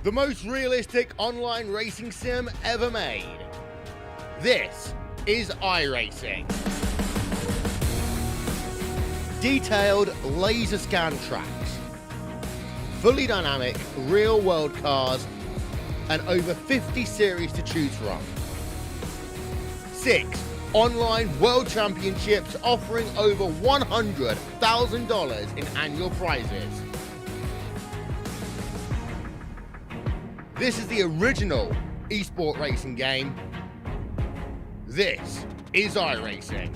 the most realistic online racing sim ever made. This is iRacing. Detailed laser scan tracks, fully dynamic real-world cars, and over 50 series to choose from. 6 online world championships offering over $100,000 in annual prizes. This is the original esport racing game. This is iRacing.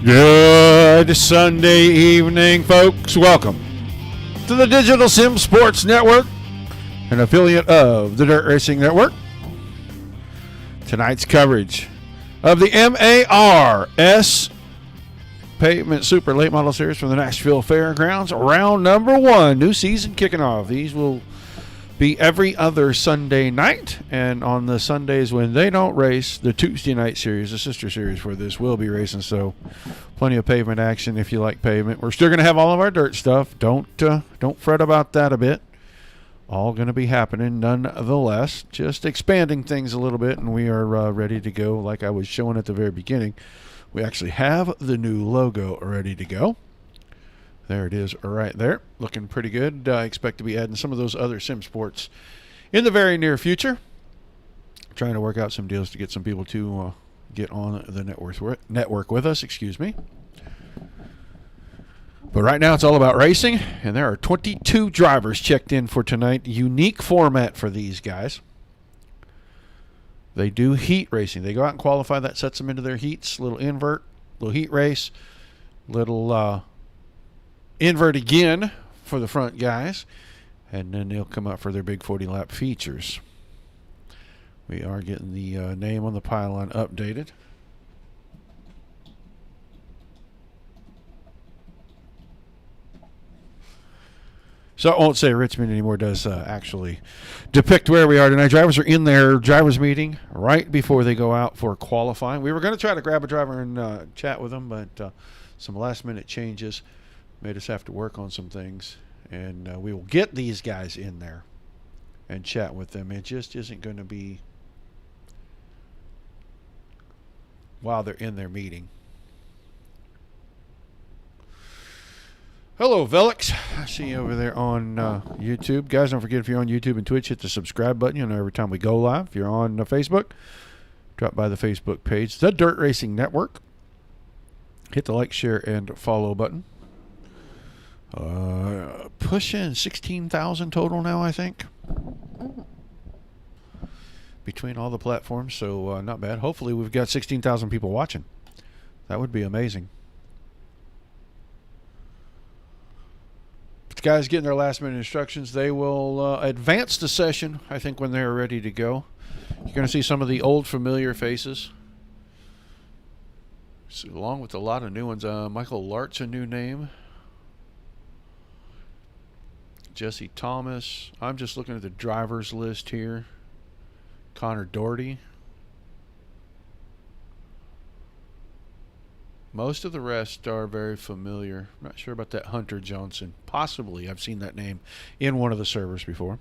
Good Sunday evening, folks. Welcome to the Digital Sim Sports Network, an affiliate of the Dirt Racing Network. Tonight's coverage of the MARS Pavement Super Late Model Series from the Nashville Fairgrounds. Round number 1, new season kicking off. These will be every other Sunday night, and on the Sundays when they don't race, the Tuesday night series, the sister series for this, will be racing. So plenty of pavement action if you like pavement. We're still going to have all of our dirt stuff. Don't fret about that a bit. All going to be happening nonetheless. Just expanding things a little bit, and we are ready to go. Like I was showing at the very beginning, we actually have the new logo ready to go. There it is right there. Looking pretty good. I expect to be adding some of those other sim sports in the very near future. Trying to work out some deals to get some people to get on the network with us. Excuse me. But right now it's all about racing, and there are 22 drivers checked in for tonight. Unique format for these guys. They do heat racing. They go out and qualify. That sets them into their heats. Little invert, little heat race, little invert again for the front guys, and then they'll come out for their big 40-lap features. We are getting the name on the pylon updated. So I won't say Richmond anymore. Does actually depict where we are tonight. Drivers are in their drivers meeting right before they go out for qualifying. We were going to try to grab a driver and chat with them, but some last-minute changes made us have to work on some things. And we will get these guys in there and chat with them. It just isn't going to be while they're in their meeting. Hello, Velix. I see you over there on YouTube. Guys, don't forget, if you're on YouTube and Twitch, hit the subscribe button. You'll know every time we go live. If you're on Facebook, drop by the Facebook page, The Dirt Racing Network. Hit the like, share, and follow button. Pushing 16,000 total now, I think, between all the platforms, so not bad. Hopefully we've got 16,000 people watching. That would be amazing. But the guys getting their last-minute instructions. They will advance the session, I think, when they're ready to go. You're going to see some of the old familiar faces, so, along with a lot of new ones. Michael Lart's a new name. Jesse Thomas. I'm just looking at the drivers list here. Connor Doherty. Most of the rest are very familiar. I'm not sure about that Hunter Johnson. Possibly. I've seen that name in one of the servers before.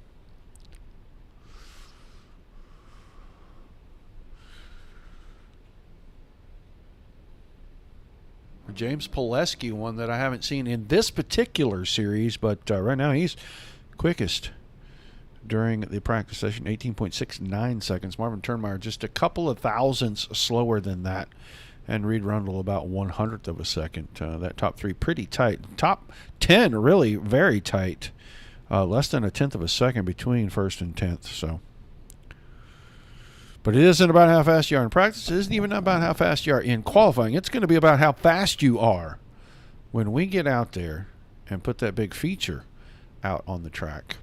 James Pileski, one that I haven't seen in this particular series, but right now he's quickest during the practice session, 18.69 seconds. Marvin Turnmeyer just a couple of thousandths slower than that, and Reed Rundle about 1/100th of a second. That top three pretty tight. Top 10 really very tight. Less than 1/10 of a second between first and 10th. So, but it isn't about how fast you are in practice. It isn't even about how fast you are in qualifying. It's going to be about how fast you are when we get out there and put that big feature out on the track.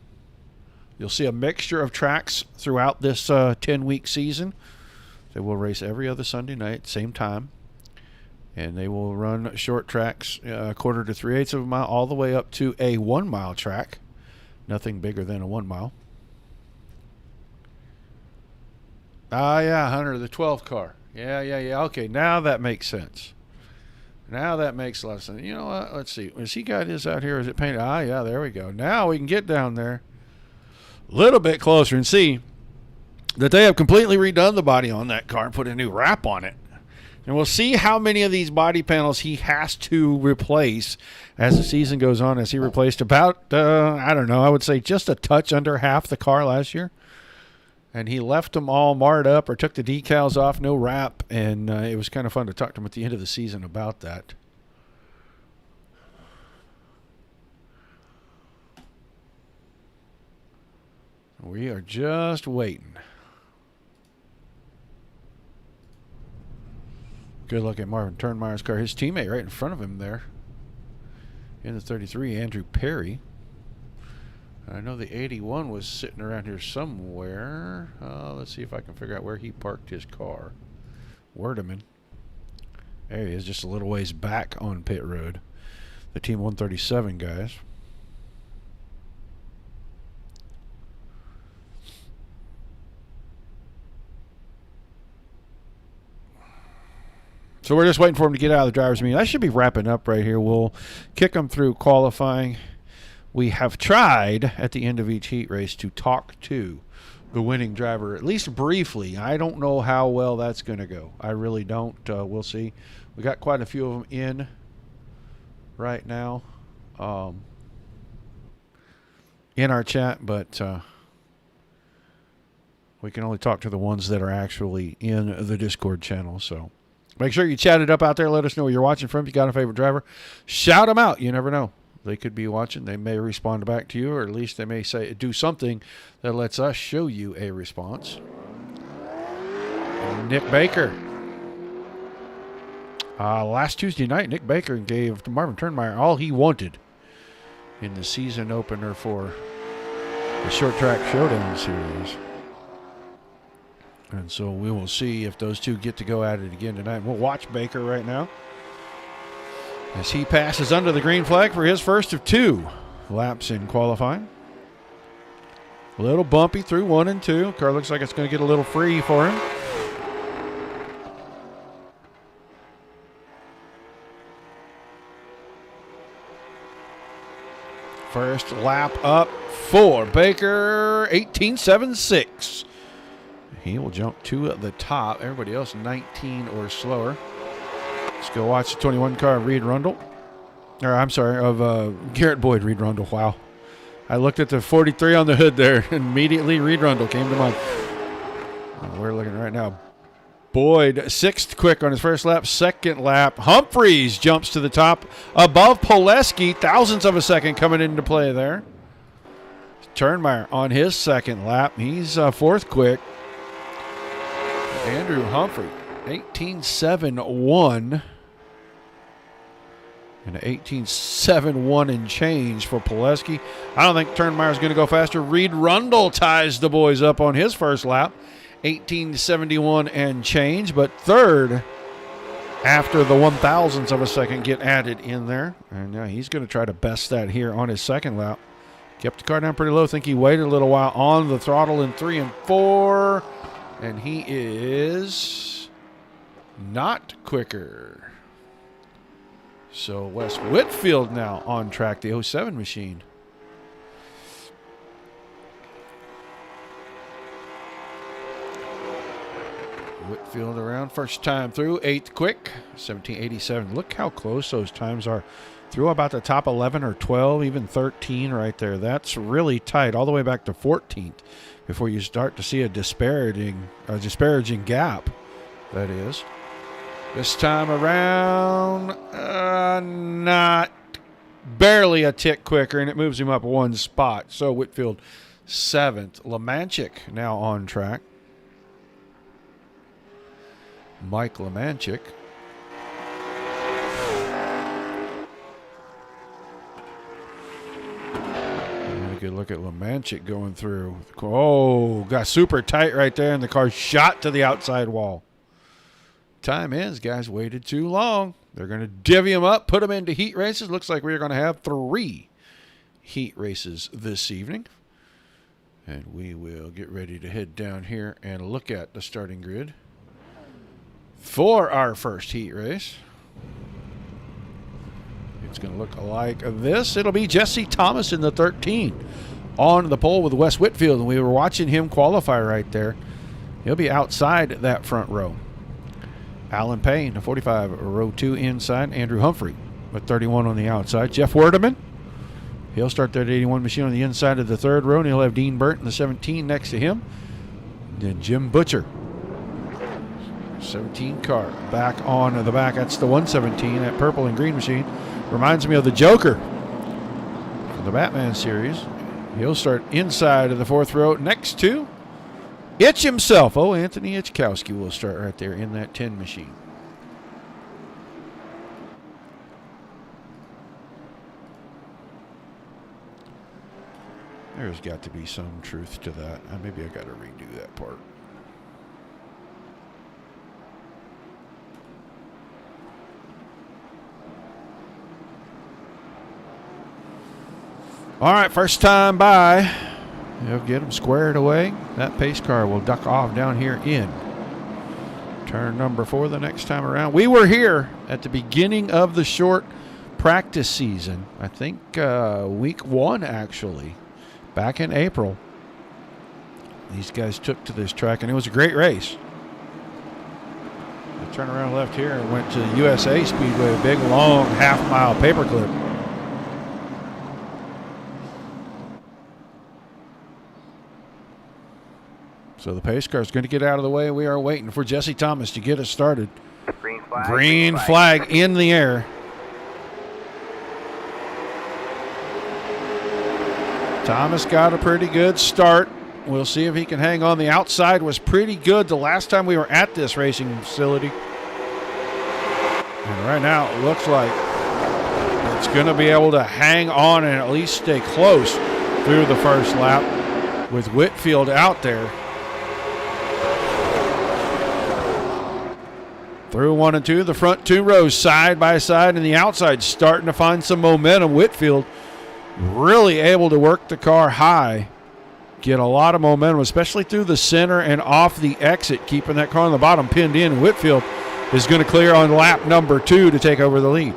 You'll see a mixture of tracks throughout this 10-week season. They will race every other Sunday night, same time. And they will run short tracks, 1/4 to 3/8 of a mile, all the way up to a 1-mile track. Nothing bigger than a 1 mile. Ah, yeah, Hunter, the 12 car. Yeah. Okay, now that makes sense. Now that makes a lot of sense. You know what? Let's see. Has he got his out here? Is it painted? Ah, yeah, there we go. Now we can get down there a little bit closer and see that they have completely redone the body on that car and put a new wrap on it. And we'll see how many of these body panels he has to replace as the season goes on, as he replaced about, I don't know, I would say just a touch under half the car last year. And he left them all marred up or took the decals off, no wrap. And it was kind of fun to talk to him at the end of the season about that. We are just waiting. Good look at Marvin Turnmeyer's car. His teammate right in front of him there. In the 33, Andrew Perry. I know the 81 was sitting around here somewhere. Let's see if I can figure out where he parked his car. Werdeman. There he is, just a little ways back on pit road. The Team 137 guys. So we're just waiting for him to get out of the driver's meeting. I should be wrapping up right here. We'll kick him through qualifying. We have tried at the end of each heat race to talk to the winning driver, at least briefly. I don't know how well that's going to go. I really don't. We'll see. We got quite a few of them in right now in our chat, but We can only talk to the ones that are actually in the Discord channel. So make sure you chat it up out there. Let us know where you're watching from. If you got a favorite driver, shout them out. You never know. They could be watching. They may respond back to you, or at least they may do something that lets us show you a response. Nick Baker. Last Tuesday night, Nick Baker gave Marvin Turnmeyer all he wanted in the season opener for the Short Track Showdown Series. And so we will see if those two get to go at it again tonight. We'll watch Baker right now as he passes under the green flag for his first of 2 laps in qualifying. A little bumpy through 1 and 2. Car looks like it's going to get a little free for him. First lap up for Baker, 18.76. He will jump to the top. Everybody else 19 or slower. Let's go watch the 21 car of Reed Rundle. Or I'm sorry, of Garrett Boyd, Reed Rundle. Wow. I looked at the 43 on the hood there. Immediately Reed Rundle came to mind. We're looking right now. Boyd, 6th quick on his first lap. 2nd lap, Humphreys jumps to the top above Poleski. Thousandths of a second coming into play there. Turnmeyer on his 2nd lap. He's 4th quick. Andrew Humphrey, 18.71. And 18.71 and change for Poleski. I don't think Turnmeyer's going to go faster. Reed Rundle ties the boys up on his first lap. 18.71 and change, but 3rd after the 1,000ths of a second get added in there. And he's going to try to best that here on his 2nd lap. Kept the car down pretty low. I think he waited a little while on the throttle in 3 and 4. And he is not quicker. So Wes Whitfield now on track, the 07 machine. Whitfield around, first time through, 8th quick, 17.87. Look how close those times are. Through about the top 11 or 12, even 13 right there. That's really tight, all the way back to 14th before you start to see a disparaging gap, that is. This time around, not barely a tick quicker, and it moves him up 1 spot. So Whitfield 7th. Lemanchik now on track. Mike Lemanchik. And a good look at Lemanchik going through. Oh, got super tight right there, and the car shot to the outside wall. Time ends, guys. Waited too long. They're going to divvy him up, put him into heat races. Looks like we're going to have 3 heat races this evening. And we will get ready to head down here and look at the starting grid for our first heat race. It's going to look like this. It'll be Jesse Thomas in the 13 on the pole with Wes Whitfield, and we were watching him qualify right there. He'll be outside that front row. Alan Payne, the 45, row 2 inside. Andrew Humphrey with 31 on the outside. Jeff Werdeman, he'll start that 81 machine on the inside of the 3rd row, and he'll have Dean Burnt in the 17 next to him. Then Jim Butcher, 17 car, back on the back. That's the 117, that purple and green machine. Reminds me of the Joker from the Batman series. He'll start inside of the 4th row next to Itch himself. Oh, Anthony Itchkowski will start right there in that 10 machine. There's got to be some truth to that. Maybe I got to redo that part. All right, first time by. They'll get them squared away. That pace car will duck off down here in turn number 4 the next time around. We were here at the beginning of the short practice season. I think week 1, actually, back in April. These guys took to this track, and it was a great race. They turned around left here and went to the USA Speedway, a big, long, half-mile paperclip. So the pace car is going to get out of the way. We are waiting for Jesse Thomas to get us started. Green flag in the air. Thomas got a pretty good start. We'll see if he can hang on. The outside was pretty good the last time we were at this racing facility. And right now it looks like it's going to be able to hang on and at least stay close through the first lap with Whitfield out there. Through 1 and 2, the front 2 rows side by side, and the outside starting to find some momentum. Whitfield really able to work the car high, get a lot of momentum, especially through the center and off the exit, keeping that car on the bottom pinned in. Whitfield is going to clear on lap number 2 to take over the lead.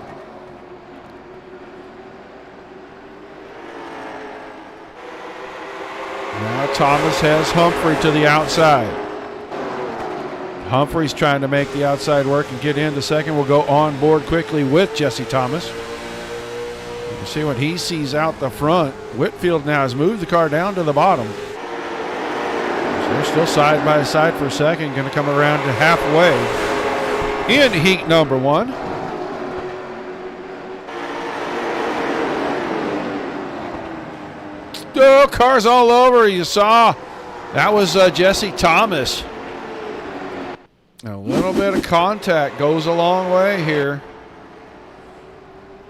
Now Thomas has Humphrey to the outside. Humphrey's trying to make the outside work and get into second. We'll go on board quickly with Jesse Thomas. You can see what he sees out the front. Whitfield now has moved the car down to the bottom. So they're still side by side for second. Going to come around to halfway in heat number 1. Oh, cars all over. You saw that was Jesse Thomas. A little bit of contact goes a long way here.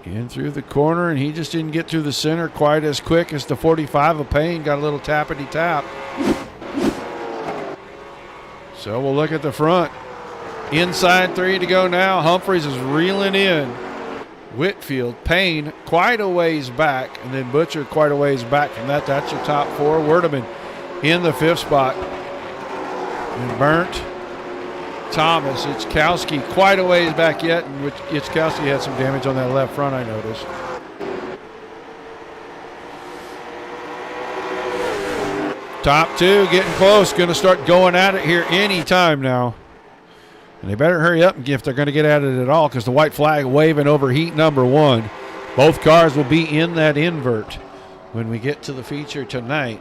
In through the corner, and he just didn't get through the center quite as quick as the 45 of Payne. Got a little tappity tap. So we'll look at the front. Inside 3 to go now. Humphreys is reeling in. Whitfield, Payne quite a ways back, and then Butcher quite a ways back from that. That's your top 4. Werdeman in the 5th spot. And Burnt, Thomas, Itzkowski quite a ways back yet, and Itzkowski had some damage on that left front, I noticed. Top 2 getting close, going to start going at it here any time now. And they better hurry up if they're going to get at it at all, because the white flag waving over heat number 1. Both cars will be in that invert when we get to the feature tonight.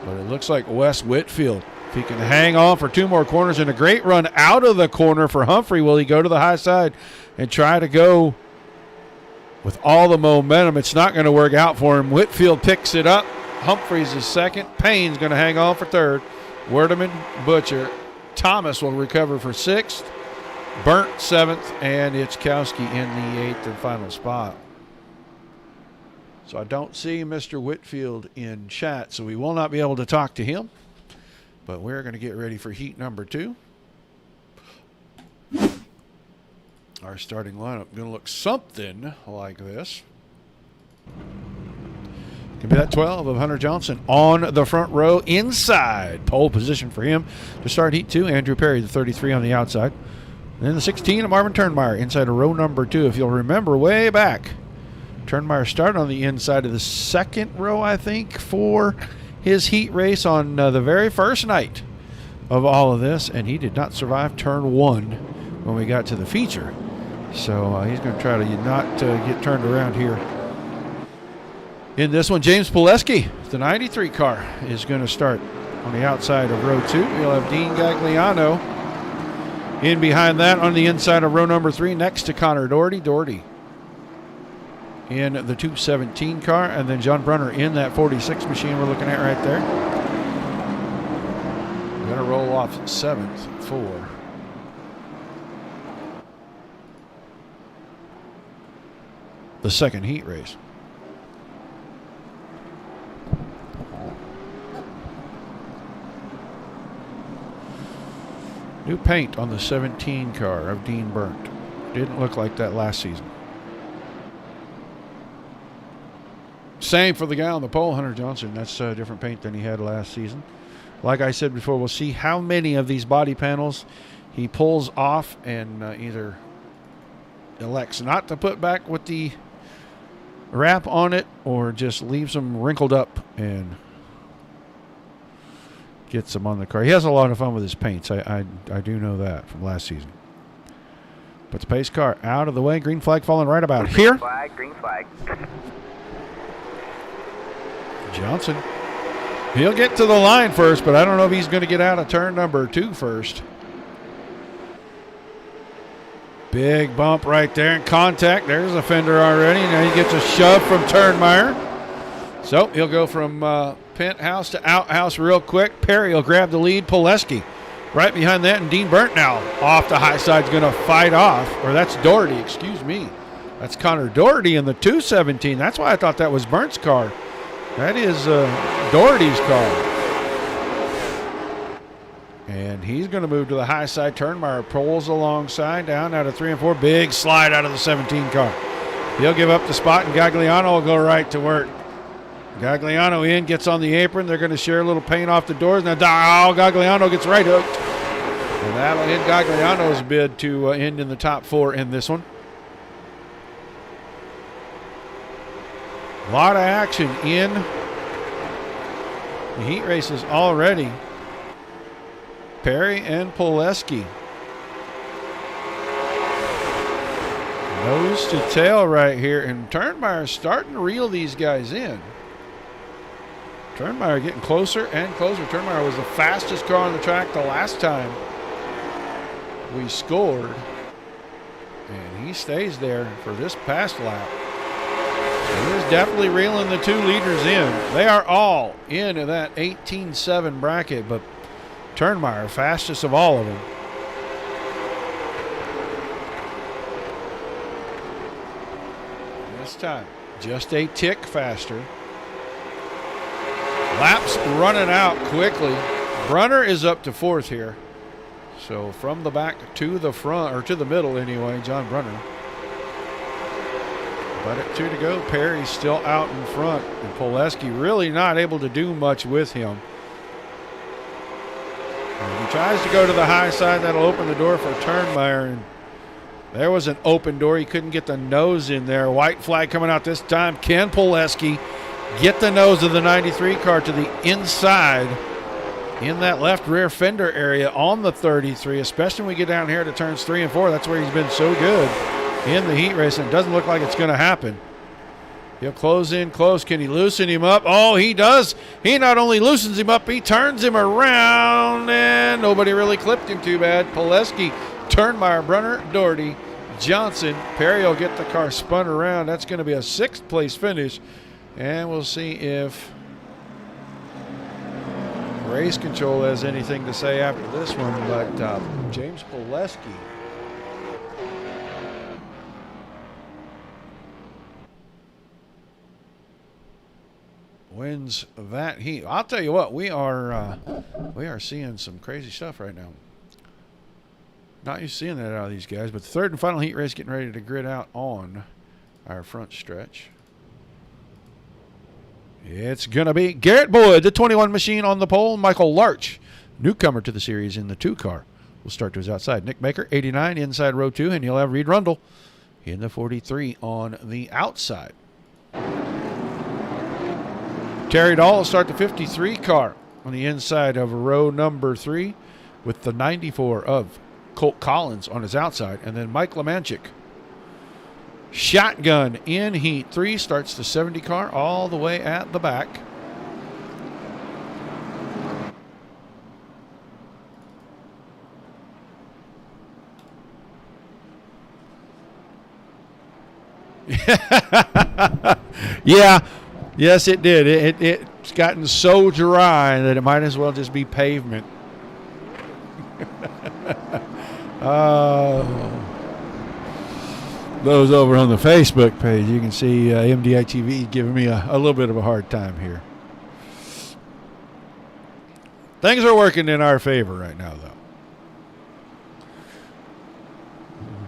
But it looks like Wes Whitfield, if he can hang on for 2 more corners, and a great run out of the corner for Humphrey. Will he go to the high side and try to go with all the momentum? It's not going to work out for him. Whitfield picks it up. Humphreys is second. Payne's going to hang on for 3rd. Werdeman, Butcher, Thomas will recover for 6th. Burnt 7th, and Itzkowski in the 8th and final spot. So I don't see Mr. Whitfield in chat, so we will not be able to talk to him. But we're going to get ready for heat number 2. Our starting lineup going to look something like this. Can be that 12 of Hunter Johnson on the front row inside. Pole position for him to start heat 2. Andrew Perry, the 33 on the outside. And then the 16 of Marvin Turnmeyer inside of row number 2. If you'll remember way back, Turnmeyer started on the inside of the 2nd row, I think, for his heat race on the very first night of all of this, and he did not survive turn 1 when we got to the feature. So he's going to try to not get turned around here. In this one, James Pileski, the 93 car, is going to start on the outside of row 2. We'll have Dean Gagliano in behind that on the inside of row number 3 next to Connor Doherty. Doherty in the 217 car, and then John Brunner in that 46 machine we're looking at right there. We're going to roll off 7th for the second heat race. New paint on the 17 car of Dean Burnt. Didn't look like that last season. Same for the guy on the pole, Hunter Johnson. That's different paint than he had last season. Like I said before, we'll see how many of these body panels he pulls off and either elects not to put back with the wrap on it or just leaves them wrinkled up and gets them on the car. He has a lot of fun with his paints. I do know that from last season. But the pace car out of the way. Green flag falling right about here. Green flag. Johnson He'll get to the line first, but I don't know if he's going to get out of turn number 2 first. Big bump right there in contact. There's a fender already. Now he gets a shove from Turnmeyer. So he'll go from penthouse to outhouse real quick. Perry will grab the lead. Pileski right behind that, and Dean Burnt now off the high side is going to fight off. Or that's Doherty, excuse me. That's Connor Doherty in the 217. That's why I thought that was Burnt's car. That is Doherty's car. And he's going to move to the high side. Turnmeyer pulls alongside, down out of 3 and 4. Big slide out of the 17 car. He'll give up the spot, and Gagliano will go right to work. Gagliano in, gets on the apron. They're going to share a little paint off the doors. Now, Gagliano gets right hooked. And that'll end Gagliano's bid to end in the top 4 in this one. A lot of action in the heat races already. Perry and Pileski. Nose to tail right here. And Turnmeyer's starting to reel these guys in. Turnmeyer getting closer and closer. Turnmeyer was the fastest car on the track the last time we scored. And he stays there for this past lap. He is definitely reeling the 2 leaders in. They are all into that 18-7 bracket, but Turnmeyer, fastest of all of them. This time, just a tick faster. Laps running out quickly. Brunner is up to 4th here. So from the back to the front, or to the middle anyway, John Brunner. But at 2 to go, Perry's still out in front. And Pileski really not able to do much with him. And he tries to go to the high side. That'll open the door for Turnmeyer. And there was an open door. He couldn't get the nose in there. White flag coming out this time. Can Pileski get the nose of the 93 car to the inside in that left rear fender area on the 33, especially when we get down here to turns 3 and 4. That's where he's been so good in the heat race, and it doesn't look like it's going to happen. He'll close in close. Can he loosen him up? Oh, he does. He not only loosens him up, he turns him around, and nobody really clipped him too bad. Pileski, Turnmeyer, Brunner, Doherty, Johnson. Perry will get the car spun around. That's going to be a 6th place finish, and we'll see if Race Control has anything to say after this one, but James Pileski wins that heat. I'll tell you what, we are seeing some crazy stuff right now. Not used to seeing that out of these guys, but the 3rd and final heat race getting ready to grid out on our front stretch. It's going to be Garrett Boyd, the 21 machine on the pole. Michael Larch, newcomer to the series in the 2 car, will start to his outside. Nick Baker, 89, inside row 2, and you'll have Reed Rundle in the 43 on the outside. Terry Dahl will start the 53 car on the inside of row number 3 with the 94 of Colt Collins on his outside. And then Mike Lemanchik, shotgun in heat 3, starts the 70 car all the way at the back. Yeah. Yes, it did. It's gotten so dry that it might as well just be pavement. Those over on the Facebook page, you can see MDI TV giving me a little bit of a hard time here. Things are working in our favor right now, though.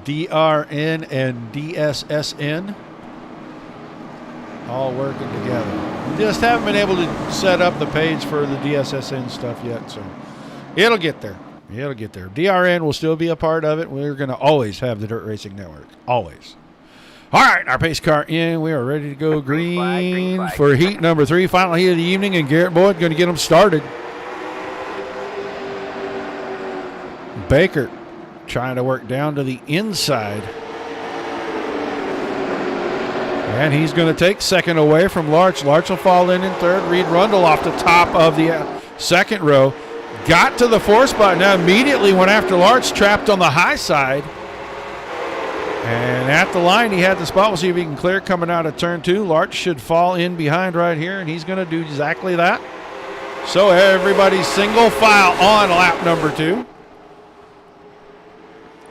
DRN and DSSN all working together. We just haven't been able to set up the page for the DSSN stuff yet, so it'll get there. It'll get there. DRN will still be a part of it. We're going to always have the Dirt Racing Network. Always. All right, our pace car in. We are ready to go green flag for heat number 3. Final heat of the evening, and Garrett Boyd going to get them started. Baker trying to work down to the inside. And he's going to take second away from Larch. Larch will fall in third. Reed Rundle off the top of the second row. Got to the 4 spot. Now immediately went after Larch, trapped on the high side. And at the line, he had the spot. We'll see if he can clear coming out of turn 2. Larch should fall in behind right here, and he's going to do exactly that. So everybody's single file on lap number 2.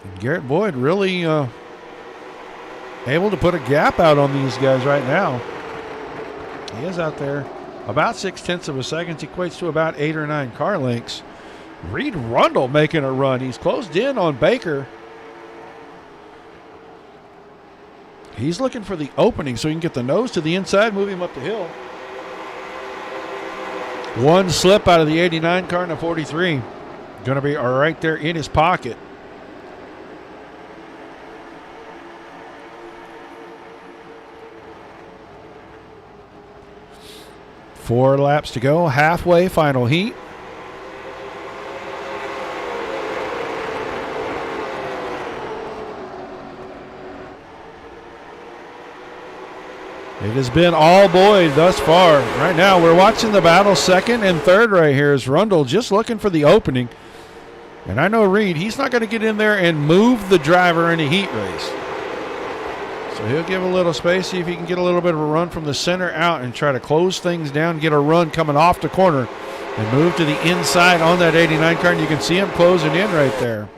And Garrett Boyd really able to put a gap out on these guys right now. He is out there about 0.6 of a second. Equates to about 8 or 9 car lengths. Reed Rundle making a run. He's closed in on Baker. He's looking for the opening so he can get the nose to the inside, move him up the hill. One slip out of the 89 car and a 43. Going to be right there in his pocket. Four laps to go, halfway, final heat. It has been all Boyd thus far. Right now, we're watching the battle second and third right here as Rundle just looking for the opening. And I know Reed, he's not going to get in there and move the driver in a heat race. So he'll give a little space, see if he can get a little bit of a run from the center out and try to close things down, get a run coming off the corner and move to the inside on that 89 car. And you can see him closing in right there.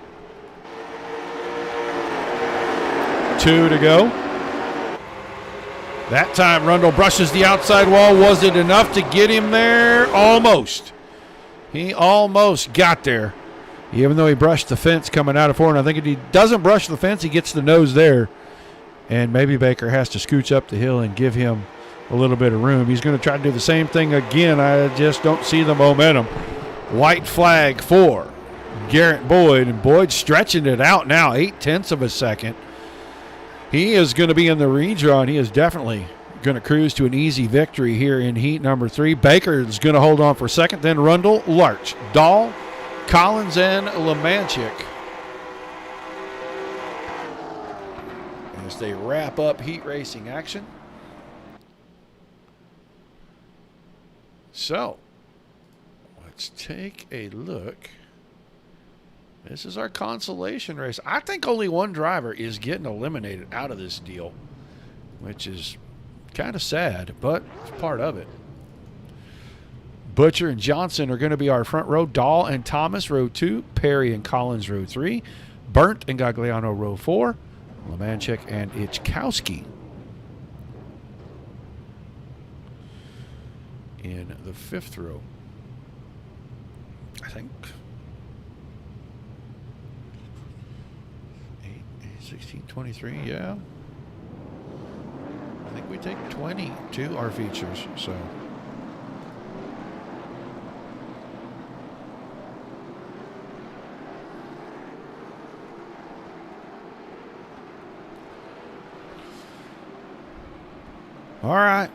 2 to go. That time Rundle brushes the outside wall. Was it enough to get him there? Almost. He almost got there. Even though he brushed the fence coming out of 4. And I think if he doesn't brush the fence, he gets the nose there. And maybe Baker has to scooch up the hill and give him a little bit of room. He's going to try to do the same thing again. I just don't see the momentum. White flag for Garrett Boyd. And Boyd stretching it out now, 0.8 of a second. He is going to be in the redraw, and he is definitely going to cruise to an easy victory here in heat number 3. Baker is going to hold on for second, then Rundle, Larch, Dahl, Collins, and Lemanchik. As they wrap up heat racing action. So, let's take a look. This is our consolation race. I think only one driver is getting eliminated out of this deal, which is kind of sad, but it's part of it. Butcher and Johnson are going to be our front row. Dahl and Thomas, row 2. Perry and Collins, row 3. Burnt and Gagliano, row 4. Lemanchik and Ichkowski in the 5th row. I think 16, 23, yeah. I think we take 20 to our features, so. All right.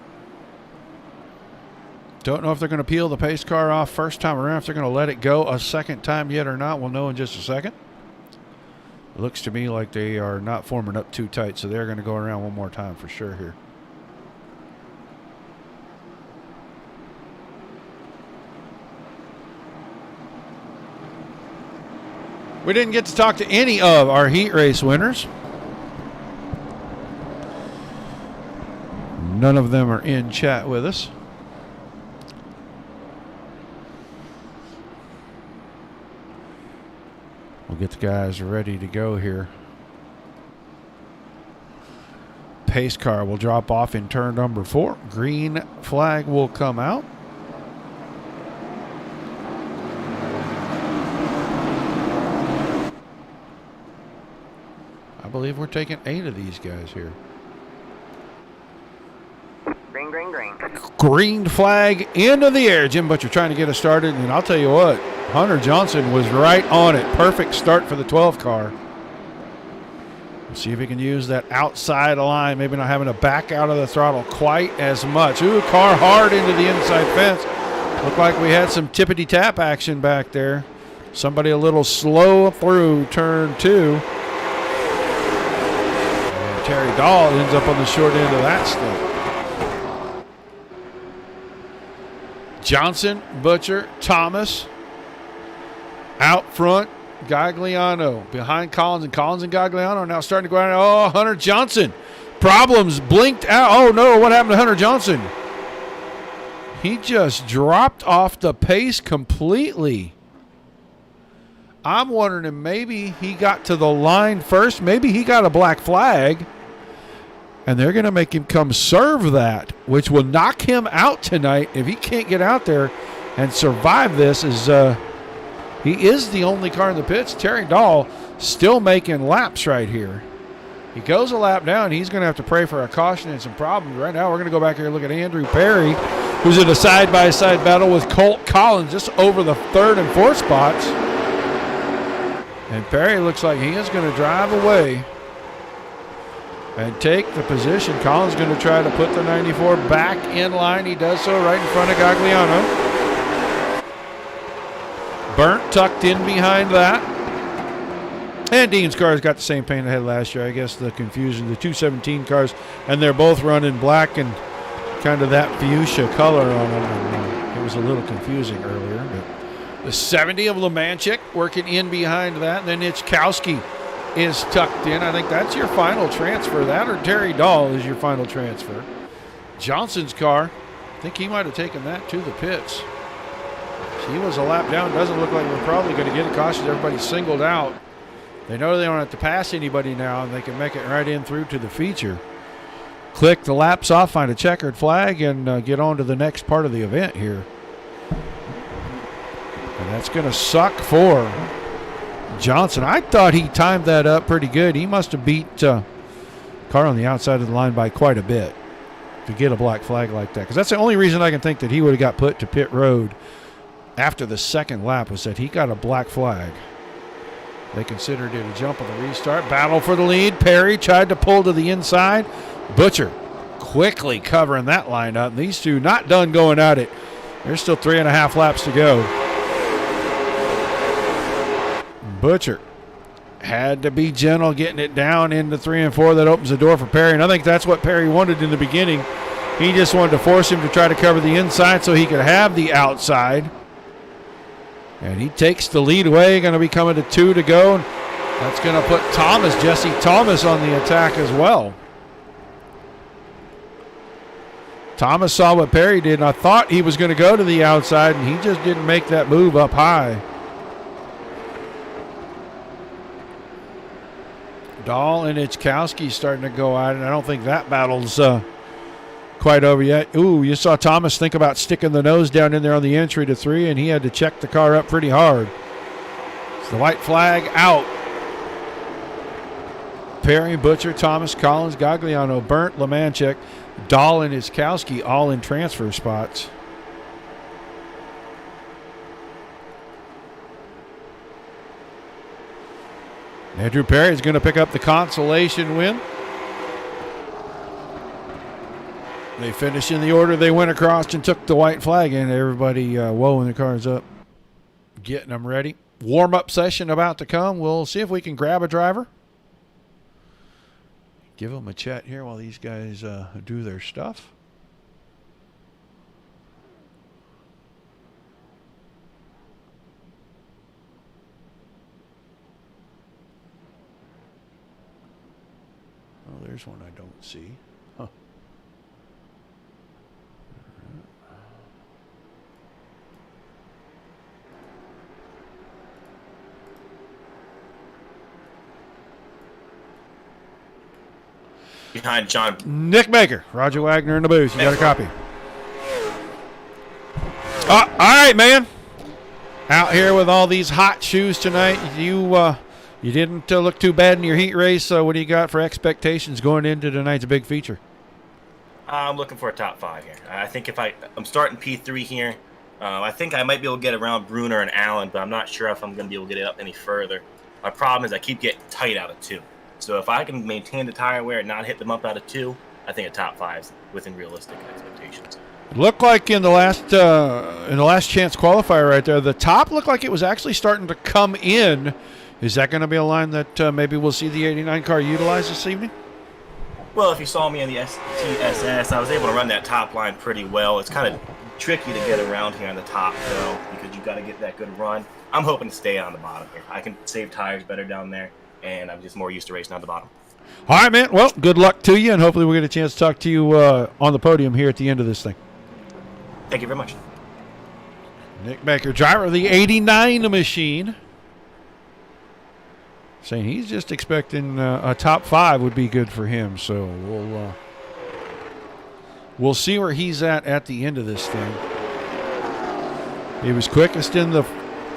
Don't know if they're going to peel the pace car off first time around, if they're going to let it go a second time yet or not. We'll know in just a second. It looks to me like they are not forming up too tight, so they're going to go around one more time for sure here. We didn't get to talk to any of our heat race winners. None of them are in chat with us. We'll get the guys ready to go here. Pace car will drop off in turn number 4. Green flag will come out. I believe we're taking 8 of these guys here. Green, green, green. Green flag into the air. Jim Butcher trying to get us started, and I'll tell you what, Hunter Johnson was right on it. Perfect start for the 12 car. We'll see if he can use that outside line, maybe not having to back out of the throttle quite as much. Ooh, car hard into the inside fence. Looked like we had some tippity-tap action back there. Somebody a little slow through turn 2. And Terry Dahl ends up on the short end of that stick. Johnson, Butcher, Thomas. Out front, Gagliano. Behind Collins, and Gagliano are now starting to go out. Oh, Hunter Johnson. Problems, blinked out. Oh, no, what happened to Hunter Johnson? He just dropped off the pace completely. I'm wondering if maybe he got to the line first. Maybe he got a black flag. And they're going to make him come serve that, which will knock him out tonight if he can't get out there and survive this. He is the only car in the pits. Terry Dahl still making laps right here. He goes a lap down. He's going to have to pray for a caution and some problems. Right now we're going to go back here and look at Andrew Perry, who's in a side-by-side battle with Colt Collins just over the third and fourth spots. And Perry looks like he is going to drive away and take the position. Collins going to try to put the 94 back in line. He does so right in front of Gagliano. Burnt tucked in behind that. And Dean's car's got the same paint it had last year. I guess the confusion, the 217 cars, and they're both running black and kind of that fuchsia color on them. And, it was a little confusing earlier. But the 70 of Lemanchik working in behind that. And then Ichkowski is tucked in. I think that's your final transfer. That or Terry Dahl is your final transfer. Johnson's car, I think he might have taken that to the pits. He was a lap down. Doesn't look like we're probably going to get a caution. Everybody's singled out. They know they don't have to pass anybody now, and they can make it right in through to the feature. Click the laps off, find a checkered flag, and get on to the next part of the event here. And that's going to suck for Johnson. I thought he timed that up pretty good. He must have beat car on the outside of the line by quite a bit to get a black flag like that. Because that's the only reason I can think that he would have got put to pit road after the second lap, was that he got a black flag. They considered it a jump on the restart. Battle for the lead. Perry tried to pull to the inside. Butcher quickly covering that line up. These two not done going at it. There's still 3.5 laps to go. Butcher had to be gentle getting it down into 3 and 4. That opens the door for Perry, and I think that's what Perry wanted in the beginning. He just wanted to force him to try to cover the inside so he could have the outside. And he takes the lead away. Going to be coming to 2 to go. That's going to put Jesse Thomas on the attack as well. Thomas saw what Perry did, and I thought he was going to go to the outside, and he just didn't make that move up high. Dahl and Ichkowski starting to go at it. I don't think that battle's quite over yet. Ooh, you saw Thomas think about sticking the nose down in there on the entry to 3, and he had to check the car up pretty hard. It's the white flag out. Perry, Butcher, Thomas, Collins, Gagliano, Burnt, Lemanchik, Dahl, and Ichkowski all in transfer spots. Andrew Perry is going to pick up the consolation win. They finish in the order they went across and took the white flag, and everybody woeing the cars up, getting them ready. Warm-up session about to come. We'll see if we can grab a driver. Give them a chat here while these guys do their stuff. Oh, there's one I don't see. Huh. Behind John. Nick Baker, Roger Wagner in the booth. You got a copy. All right, man. Out here with all these hot shoes tonight. You didn't look too bad in your heat race. What do you got for expectations going into tonight's big feature? I'm looking for a top 5 here. I think if I'm starting P3 here. I think I might be able to get around Bruner and Allen, but I'm not sure if I'm going to be able to get it up any further. My problem is I keep getting tight out of 2. So if I can maintain the tire wear and not hit them up out of 2, I think a top 5 is within realistic expectations. Looked like in the last chance qualifier right there, the top looked like it was actually starting to come in. Is that going to be a line that maybe we'll see the 89 car utilize this evening? Well, if you saw me in the STSS, I was able to run that top line pretty well. It's kind of tricky to get around here on the top, though, because you got to get that good run. I'm hoping to stay on the bottom here. I can save tires better down there, and I'm just more used to racing on the bottom. All right, man. Well, good luck to you, and hopefully we'll get a chance to talk to you on the podium here at the end of this thing. Thank you very much. Nick Baker, driver of the 89 machine, saying he's just expecting a top 5 would be good for him. So we'll see where he's at the end of this thing. He was quickest in the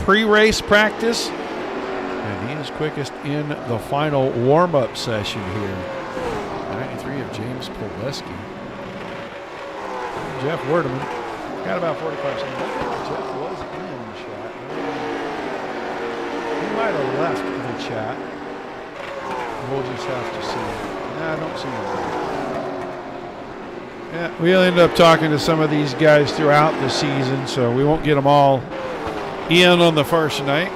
pre-race practice, and he is quickest in the final warm-up session here. 93 of James Pileski. Jeff Werdeman got about 45 seconds. I think Jeff was in the chat. He might have left the chat. We'll just have to see. Nah, I don't see him. Yeah, we'll end up talking to some of these guys throughout the season, so we won't get them all in on the first night.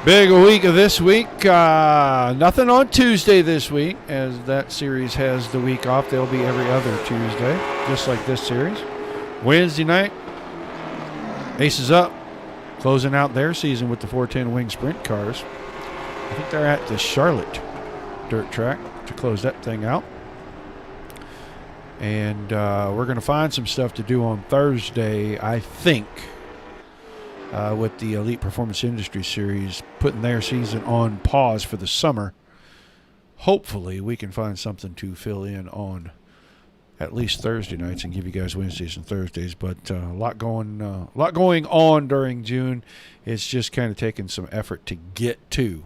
Big week of this week. Nothing on Tuesday this week, as that series has the week off. They'll be every other Tuesday, just like this series. Wednesday night, Aces Up, closing out their season with the 410 Wing Sprint cars. I think they're at the Charlotte dirt track to close that thing out. And we're going to find some stuff to do on Thursday, I think, with the Elite Performance Industry Series putting their season on pause for the summer. Hopefully we can find something to fill in on at least Thursday nights and give you guys Wednesdays and Thursdays. But a lot going on during June. It's just kind of taking some effort to get to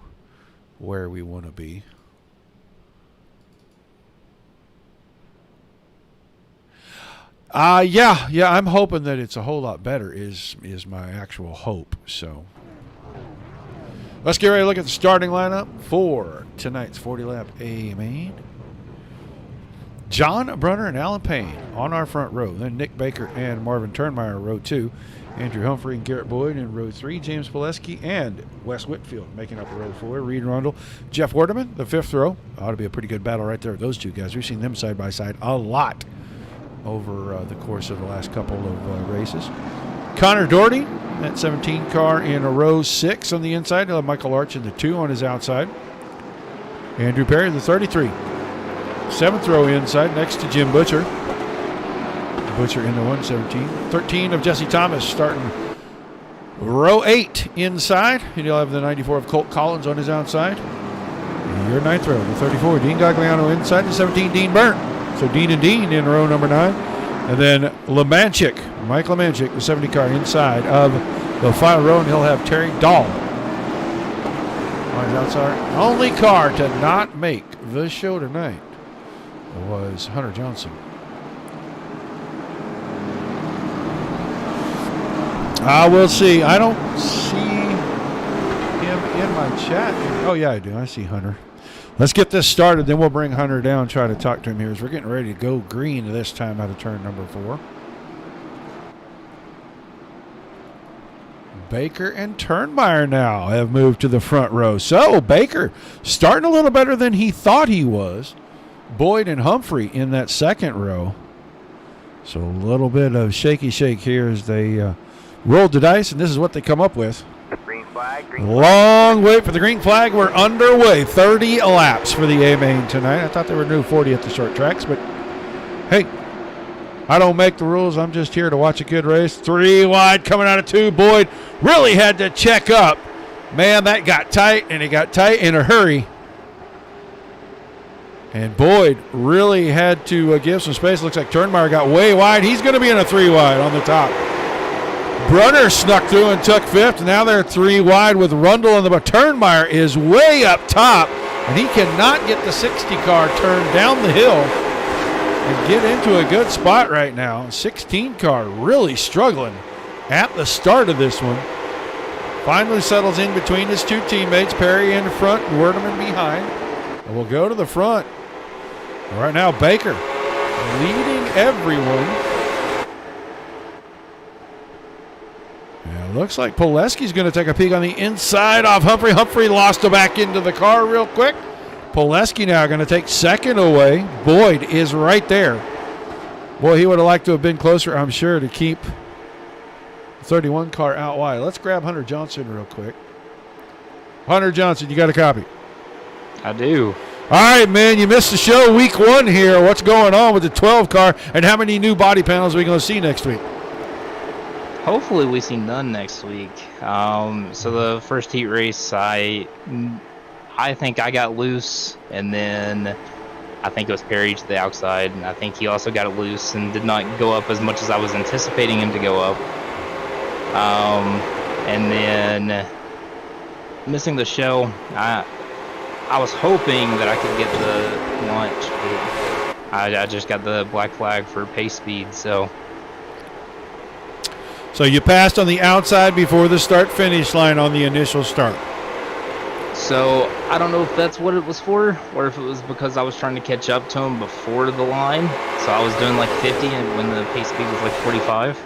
where we want to be. Yeah, I'm hoping that it's a whole lot better is my actual hope. So let's get ready to look at the starting lineup for tonight's 40-lap A main. John Brunner and Alan Payne on our front row. Then Nick Baker and Marvin Turnmeyer, row 2. Andrew Humphrey and Garrett Boyd in row 3. James Pileski and Wes Whitfield making up row 4. Reed Rundle, Jeff Werdeman, the 5th row. Ought to be a pretty good battle right there. Those two guys, we've seen them side by side a lot over the course of the last couple of races. Connor Doherty, that 17 car in a row 6 on the inside. He'll have Michael Arch in the 2 on his outside. Andrew Perry, the 33. 7th row inside next to Jim Butcher. Butcher in the 117. 13 of Jesse Thomas starting row 8 inside. And he'll have the 94 of Colt Collins on his outside. Your 9th row, the 34. Dean Gagliano inside. The 17, Dean Byrne. So Dean and Dean in row number 9. And then Mike Lemanchik, the 70 car inside of the final row. And he'll have Terry Dahl on his outside. Only car to not make the show tonight was Hunter Johnson. We'll see. I don't see him in my chat. Oh, yeah, I do. I see Hunter. Let's get this started, then we'll bring Hunter down and try to talk to him here as we're getting ready to go green this time out of turn number 4. Baker and Turnmeyer now have moved to the front row. So Baker starting a little better than he thought he was. Boyd and Humphrey in that 2nd row. So a little bit of shaky shake here as they rolled the dice, and this is what they come up with. Green flag. Long wait for the green flag. We're underway. 30 laps for the A-Main tonight. I thought they were new 40 at the short tracks, but hey, I don't make the rules. I'm just here to watch a good race. 3 wide coming out of 2. Boyd really had to check up. Man, that got tight, and it got tight in a hurry. And Boyd really had to give some space. Looks like Turnmeyer got way wide. He's going to be in a 3 wide on the top. Brunner snuck through and took 5th. Now they're 3 wide with Rundle on the back. Turnmeyer is way up top, and he cannot get the 60 car turned down the hill and get into a good spot right now. 16 car really struggling at the start of this one. Finally settles in between his 2 teammates, Perry in front and Werdeman behind. And we'll go to the front. Right now, Baker leading everyone Yeah, looks like Poleski's going to take a peek on the inside off Humphrey. Humphrey lost it back into the car real quick. Poleski now going to take second away. Boyd is right there. Boy, he would have liked to have been closer, I'm sure, to keep the 31 car out wide. Let's grab Hunter Johnson real quick. Hunter Johnson, you got a copy? I do. All right, man, you missed the show week 1 here. What's going on with the 12 car, and how many new body panels are we going to see next week? Hopefully we see none next week. So the first heat race, I think I got loose, and then I think it was Perry to the outside, and I think he also got it loose and did not go up as much as I was anticipating him to go up. And then missing the show, I was hoping that I could get the launch, but I just got the black flag for pace speed, so you passed on the outside before the start-finish line on the initial start. So I don't know if that's what it was for, or if it was because I was trying to catch up to him before the line. So I was doing like 50, and when the pace speed was like 45.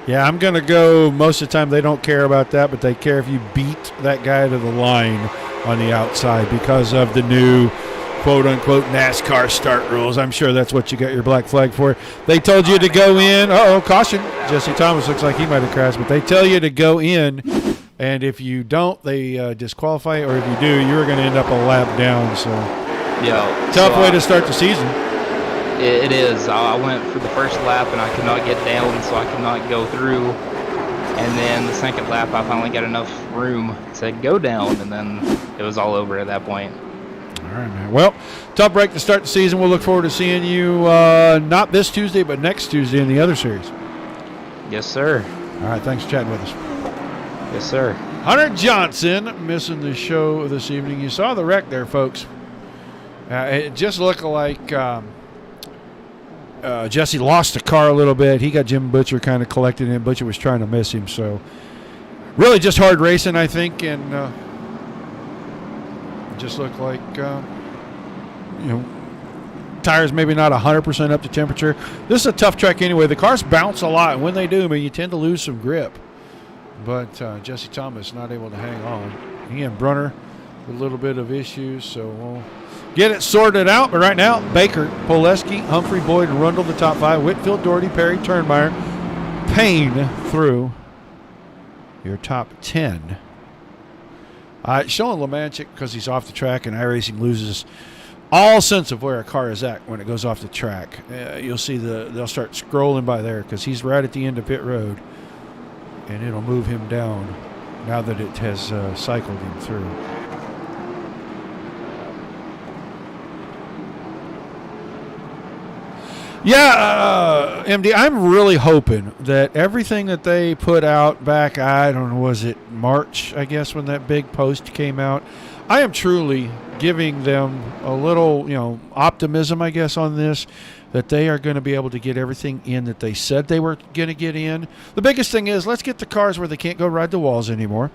Yeah, I'm going to go most of the time. They don't care about that, but they care if you beat that guy to the line on the outside because of the new quote-unquote NASCAR start rules. I'm sure that's what you got your black flag for. They told you to go in. Caution. Jesse Thomas looks like he might have crashed, but they tell you to go in, and if you don't, they disqualify you, or if you do, you're going to end up a lap down. So, yeah, tough way to start the season. It is. I went for the first lap, and I could not get down, so I could not go through. And then the second lap, I finally got enough room to go down, and then it was all over at that point. All right, man. Well, tough break to start the season. We'll look forward to seeing you not this Tuesday, but next Tuesday in the other series. Yes, sir. All right, thanks for chatting with us. Yes, sir. Hunter Johnson missing the show this evening. You saw the wreck there, folks. It just looked like Jesse lost the car a little bit. He got Jim Butcher kind of collected him. Butcher was trying to miss him. So really just hard racing, I think, and just looked like, tires maybe not 100% up to temperature. This is a tough track anyway. The cars bounce a lot, and when they do, you tend to lose some grip. But Jesse Thomas not able to hang on. He and Brunner with a little bit of issues, so we'll get it sorted out. But right now, Baker, Poleski, Humphrey, Boyd, and Rundle, the top 5. Whitfield, Doherty, Perry, Turnmeyer, Payne through your top 10. Showing Lemanchik, because he's off the track, and iRacing loses all sense of where a car is at when it goes off the track. You'll see they'll start scrolling by there because he's right at the end of pit road, and it'll move him down now that it has cycled him through. Yeah, MD, I'm really hoping that everything that they put out back, I don't know, was it March, I guess, when that big post came out, I am truly giving them a little, optimism, I guess, on this, that they are going to be able to get everything in that they said they were going to get in. The biggest thing is, let's get the cars where they can't go ride the walls anymore.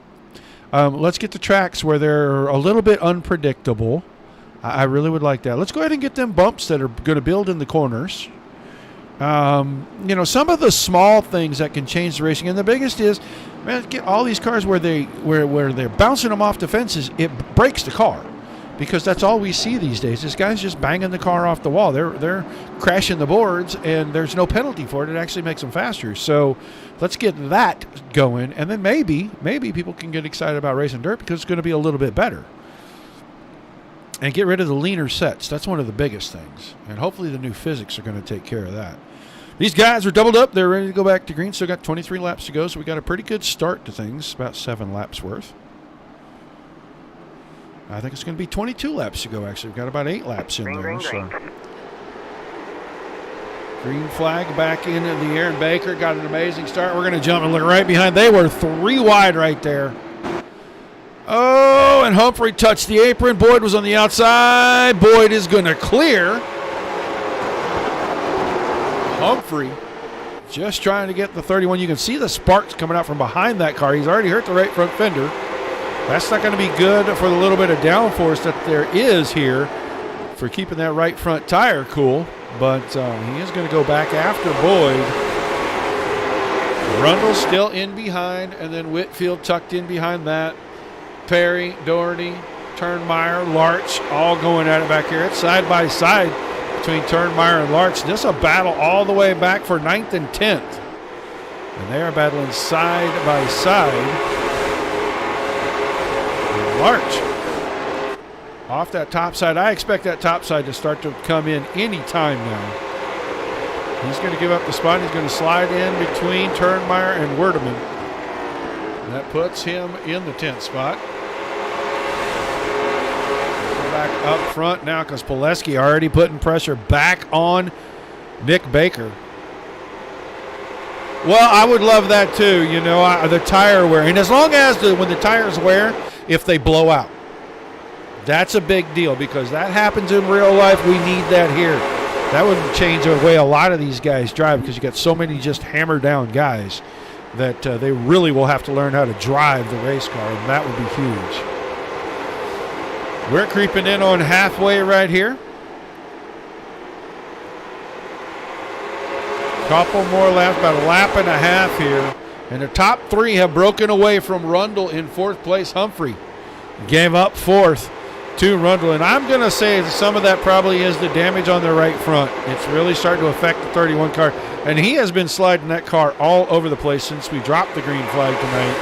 Let's get the tracks where they're a little bit unpredictable. I really would like that. Let's go ahead and get them bumps that are going to build in the corners. Some of the small things that can change the racing, and the biggest is, man, get all these cars where they're bouncing them off the fences. It breaks the car, because that's all we see these days. This guy's just banging the car off the wall. They're crashing the boards, and there's no penalty for it. It actually makes them faster. So let's get that going, and then maybe people can get excited about racing dirt because it's going to be a little bit better. And get rid of the leaner sets. That's one of the biggest things. And hopefully the new physics are going to take care of that. These guys are doubled up. They're ready to go back to green. Still got 23 laps to go, so we got a pretty good start to things. About 7 laps worth. I think it's going to be 22 laps to go, actually. We've got about 8 laps in there. So. Green flag back into the air, and Baker got an amazing start. We're going to jump and look right behind. They were 3 wide right there. Oh, and Humphrey touched the apron. Boyd was on the outside. Boyd is going to clear. Humphrey just trying to get the 31. You can see the sparks coming out from behind that car. He's already hurt the right front fender. That's not going to be good for the little bit of downforce that there is here for keeping that right front tire cool. But he is going to go back after Boyd. Rundle still in behind, and then Whitfield tucked in behind that. Perry, Doherty, Turnmeyer, Larch, all going at it back here. It's side by side between Turnmeyer and Larch. This is a battle all the way back for 9th and 10th. And they are battling side by side. And Larch off that top side. I expect that top side to start to come in any time now. He's going to give up the spot. He's going to slide in between Turnmeyer and Werdeman. That puts him in the 10th spot. Go back up front now because Pileski already putting pressure back on Nick Baker. Well, I would love that too, you know, the tire wear. And as long as when the tires wear, if they blow out, that's a big deal because that happens in real life. We need that here. That would change the way a lot of these guys drive because you got so many just hammered down guys that they really will have to learn how to drive the race car, and that would be huge. We're creeping in on halfway right here. Couple more laps, about a lap and a half here. And the top three have broken away from Rundle in 4th place. Humphrey gave up 4th to Rundle. And I'm going to say that some of that probably is the damage on the right front. It's really starting to affect the 31 car. And he has been sliding that car all over the place since we dropped the green flag tonight.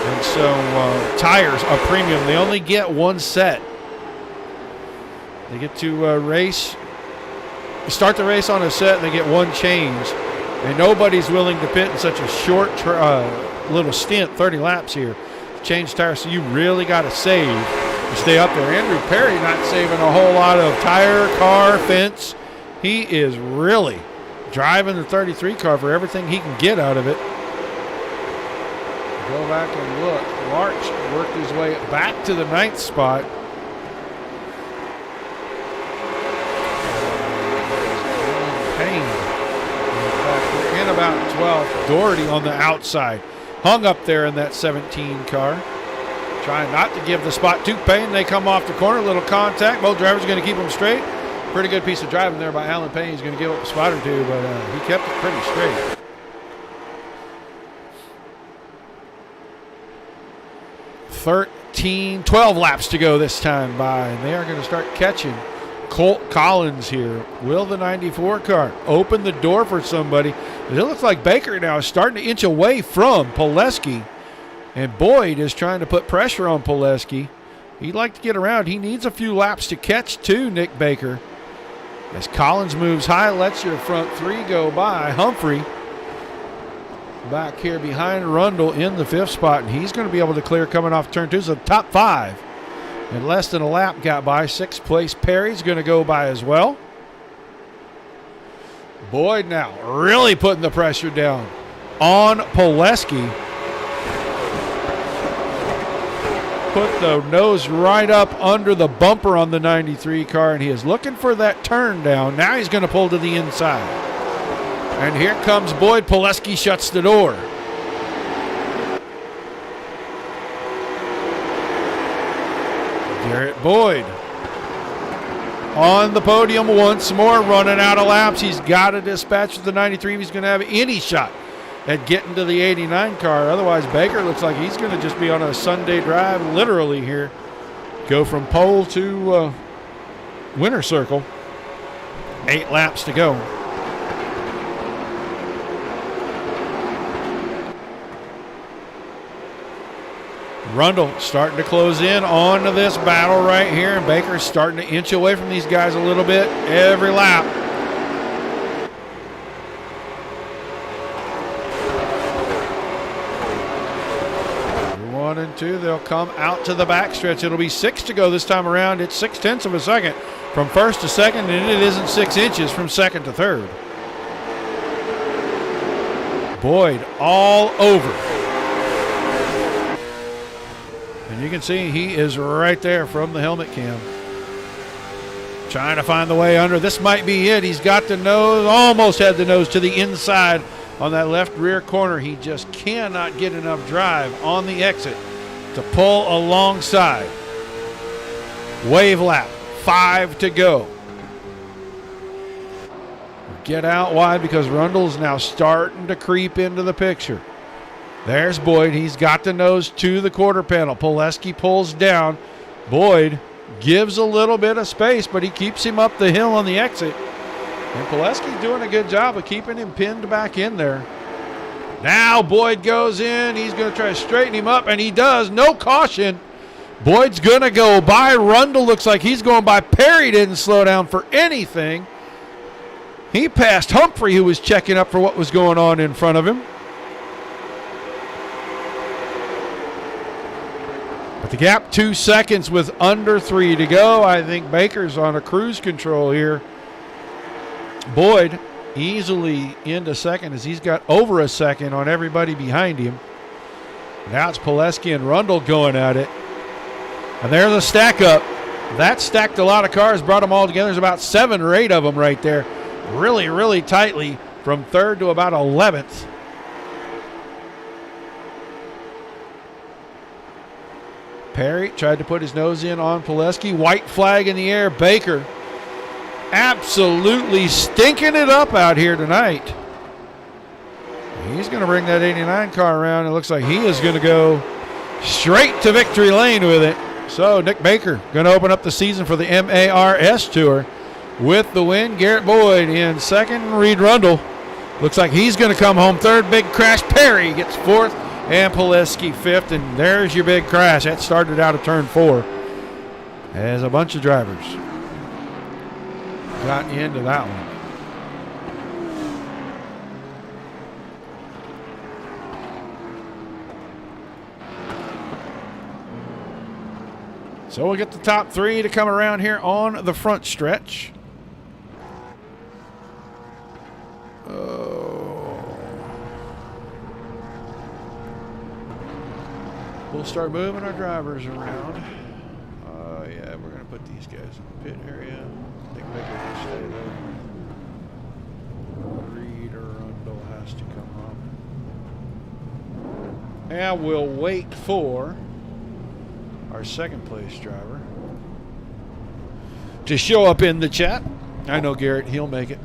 And so tires are premium. They only get one set. They get to start the race on a set and they get one change. And nobody's willing to pit in such a short little stint, 30 laps here, to change tires. So you really got to save to stay up there. Andrew Perry not saving a whole lot of tire, car, fence. He is really driving the 33 car for everything he can get out of it. Go back and look. Larch worked his way back to the 9th spot. In about 12th. Doherty on the outside. Hung up there in that 17 car. Trying not to give the spot to Payne. They come off the corner. Little contact. Both drivers are going to keep them straight. Pretty good piece of driving there by Alan Payne. He's going to give up a spot or two, but he kept it pretty straight. – 12 laps to go this time by, and they are going to start catching Colt Collins here. Will the 94 car open the door for somebody? It looks like Baker now is starting to inch away from Pileski, and Boyd is trying to put pressure on Pileski. He'd like to get around. He needs a few laps to catch to Nick Baker. As Collins moves high, lets your front three go by. Humphrey back here behind Rundle in the 5th spot, and he's going to be able to clear coming off turn 2. So top 5. And less than a lap got by. 6th place Perry's going to go by as well. Boyd now really putting the pressure down on Pileski. Put the nose right up under the bumper on the 93 car, and he is looking for that turn down. Now he's going to pull to the inside. And here comes Boyd. Pileski shuts the door. Garrett Boyd on the podium once more, running out of laps. He's got to dispatch with the 93 if he's going to have any shot at getting to the 89 car. Otherwise, Baker looks like he's going to just be on a Sunday drive, literally here. Go from pole to winner circle. 8 laps to go. Rundle starting to close in on this battle right here, and Baker's starting to inch away from these guys a little bit every lap. 1 and 2, they'll come out to the backstretch. It'll be 6 to go this time around. It's 0.6 of a second from 1st to 2nd, and it isn't 6 inches from 2nd to 3rd. Boyd all over. And you can see he is right there from the helmet cam. Trying to find the way under. This might be it. He's got the nose, almost had the nose to the inside on that left rear corner. He just cannot get enough drive on the exit to pull alongside. Wave lap, 5 to go. get out wide because Rundle's now starting to creep into the picture. There's Boyd. He's got the nose to the quarter panel. Pileski pulls down. Boyd gives a little bit of space, but he keeps him up the hill on the exit. And Pileski's doing a good job of keeping him pinned back in there. Now Boyd goes in. He's going to try to straighten him up, and he does. No caution. Boyd's going to go by. Rundle looks like he's going by. Perry didn't slow down for anything. He passed Humphrey, who was checking up for what was going on in front of him. But the gap 2 seconds with under 3 to go. I think Baker's on a cruise control here. Boyd easily into second as he's got over a second on everybody behind him. Now it's Pileski and Rundle going at it. And there's a stack up. That stacked a lot of cars, brought them all together. There's about 7 or 8 of them right there. Really, really tightly from 3rd to about 11th. Perry tried to put his nose in on Pileski. White flag in the air. Baker absolutely stinking it up out here tonight. He's going to bring that 89 car around. It looks like he is going to go straight to victory lane with it. So Nick Baker going to open up the season for the MARS Tour with the win. Garrett Boyd in second. Reed Rundle looks like he's going to come home third. Big crash. Perry gets fourth. And Pileski fifth. And there's your big crash. That started out of turn 4 as a bunch of drivers got into that one. So we'll get the top 3 to come around here on the front stretch. We'll start moving our drivers around. Yeah, we're going to put these guys in the pit area. Nick Baker can stay there. Reed or Rundle has to come up. And we'll wait for our second place driver to show up in the chat. I know Garrett, he'll make it.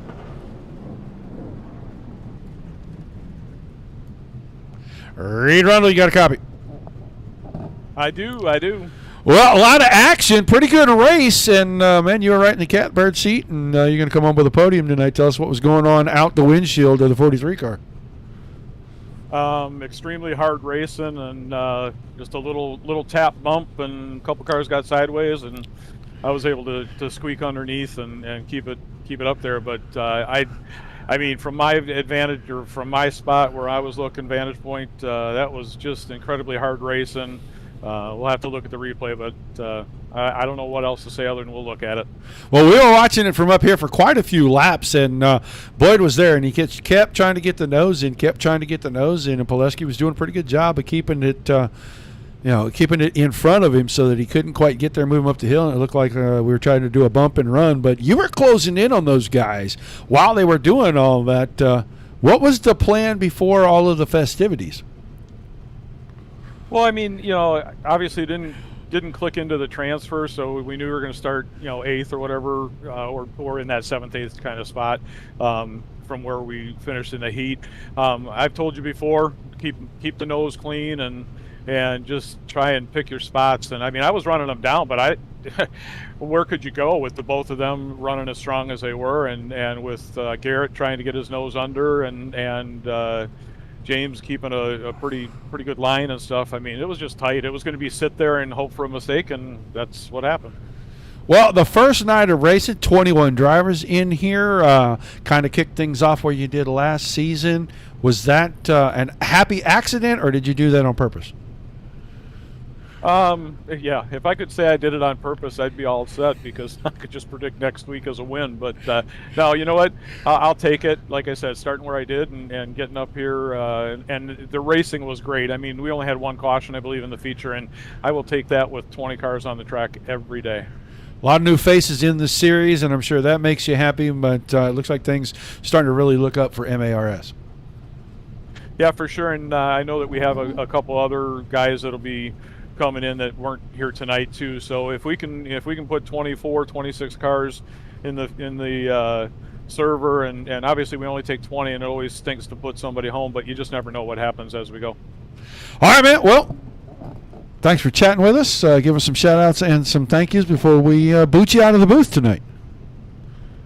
Reed Rundle, you got a copy? I do. Well, a lot of action, pretty good race, and man, you were right in the catbird seat, and you're going to come on with the podium tonight. Tell us what was going on out the windshield of the 43 car. Extremely hard racing, and just a little tap bump, and a couple cars got sideways, and I was able to squeak underneath and keep it up there. But I mean, from my advantage, or from my spot where I was looking, vantage point, that was just incredibly hard racing. We'll have to look at the replay, but I don't know what else to say other than we'll look at it. Well, we were watching it from up here for quite a few laps, and Boyd was there, and he kept trying to get the nose in, and Pileski was doing a pretty good job of keeping it in front of him so that he couldn't quite get there, move him up the hill, and it looked like we were trying to do a bump and run. But you were closing in on those guys while they were doing all that. What was the plan before all of the festivities? Well, I mean, obviously didn't click into the transfer, so we knew we were going to start, 8th or whatever, or in that 7th, 8th kind of spot from where we finished in the heat. I've told you before, keep the nose clean and just try and pick your spots. And I mean, I was running them down, but where could you go with the both of them running as strong as they were, and with Garrett trying to get his nose under, and James keeping a pretty good line and stuff. I mean, it was just tight. It was going to be sit there and hope for a mistake, and that's what happened. Well, the first night of racing, 21 drivers in here, kind of kicked things off where you did last season. Was that an happy accident, or did you do that on purpose? Yeah, if I could say I did it on purpose, I'd be all set because I could just predict next week as a win. But no, you know what? I'll take it. Like I said, starting where I did and getting up here, and the racing was great. I mean, we only had one caution, I believe, in the feature, and I will take that with 20 cars on the track every day. A lot of new faces in the series, and I'm sure that makes you happy, but it looks like things starting to really look up for MARS. Yeah, for sure, and I know that we have a couple other guys that'll be coming in that weren't here tonight too. So if we can put 24, 26 cars in the server, and obviously we only take 20, and it always stinks to put somebody home, but you just never know what happens as we go. All right, man. Well, thanks for chatting with us. Give us some shout-outs and some thank yous before we boot you out of the booth tonight.